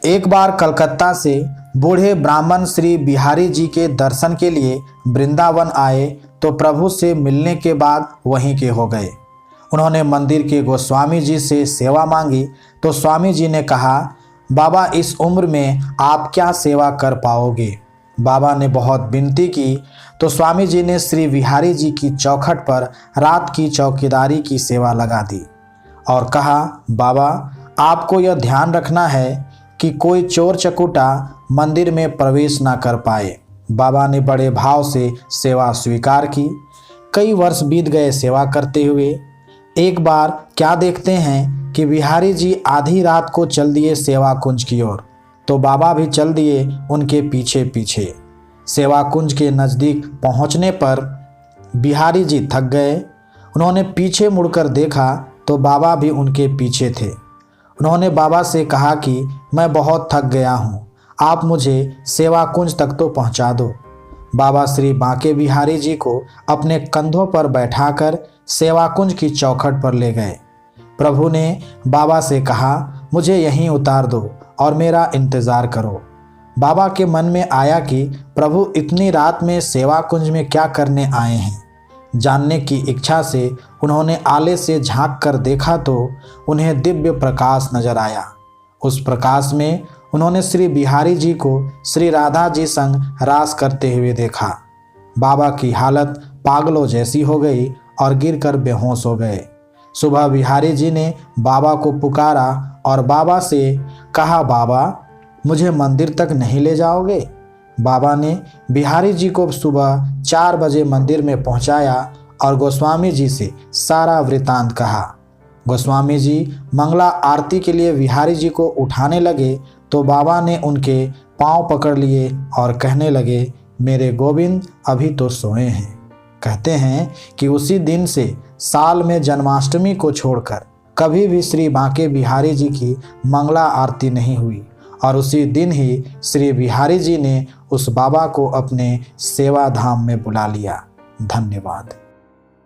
एक बार कलकत्ता से बूढ़े ब्राह्मण श्री बिहारी जी के दर्शन के लिए वृंदावन आए तो प्रभु से मिलने के बाद वहीं के हो गए। उन्होंने मंदिर के गोस्वामी जी से सेवा मांगी तो स्वामी जी ने कहा, बाबा इस उम्र में आप क्या सेवा कर पाओगे। बाबा ने बहुत विनती की तो स्वामी जी ने श्री बिहारी जी की चौखट पर रात की चौकीदारी की सेवा लगा दी और कहा, बाबा आपको यह ध्यान रखना है कि कोई चोर चकुटा मंदिर में प्रवेश ना कर पाए। बाबा ने बड़े भाव से सेवा स्वीकार की। कई वर्ष बीत गए सेवा करते हुए। एक बार क्या देखते हैं कि बिहारी जी आधी रात को चल दिए सेवा कुंज की ओर, तो बाबा भी चल दिए उनके पीछे पीछे। सेवा कुंज के नज़दीक पहुंचने पर बिहारी जी थक गए। उन्होंने पीछे मुड़कर देखा तो बाबा भी उनके पीछे थे। उन्होंने बाबा से कहा कि मैं बहुत थक गया हूँ, आप मुझे सेवा कुंज तक तो पहुँचा दो। बाबा श्री बांके बिहारी जी को अपने कंधों पर बैठाकर सेवा कुंज की चौखट पर ले गए। प्रभु ने बाबा से कहा, मुझे यहीं उतार दो और मेरा इंतज़ार करो। बाबा के मन में आया कि प्रभु इतनी रात में सेवा कुंज में क्या करने आए हैं। जानने की इच्छा से उन्होंने आले से झांक कर देखा तो उन्हें दिव्य प्रकाश नजर आया। उस प्रकाश में उन्होंने श्री बिहारी जी को श्री राधा जी संग रास करते हुए देखा। बाबा की हालत पागलों जैसी हो गई और गिरकर बेहोश हो गए। सुबह बिहारी जी ने बाबा को पुकारा और बाबा से कहा, बाबा मुझे मंदिर तक नहीं ले जाओगे। बाबा ने बिहारी जी को सुबह 4 बजे मंदिर में पहुंचाया और गोस्वामी जी से सारा वृतांत कहा। गोस्वामी जी मंगला आरती के लिए बिहारी जी को उठाने लगे तो बाबा ने उनके पांव पकड़ लिए और कहने लगे, मेरे गोविंद अभी तो सोए हैं। कहते हैं कि उसी दिन से साल में जन्माष्टमी को छोड़कर कभी भी श्री बांके बिहारी जी की मंगला आरती नहीं हुई और उसी दिन ही श्री बिहारी जी ने उस बाबा को अपने सेवा धाम में बुला लिया। धन्यवाद।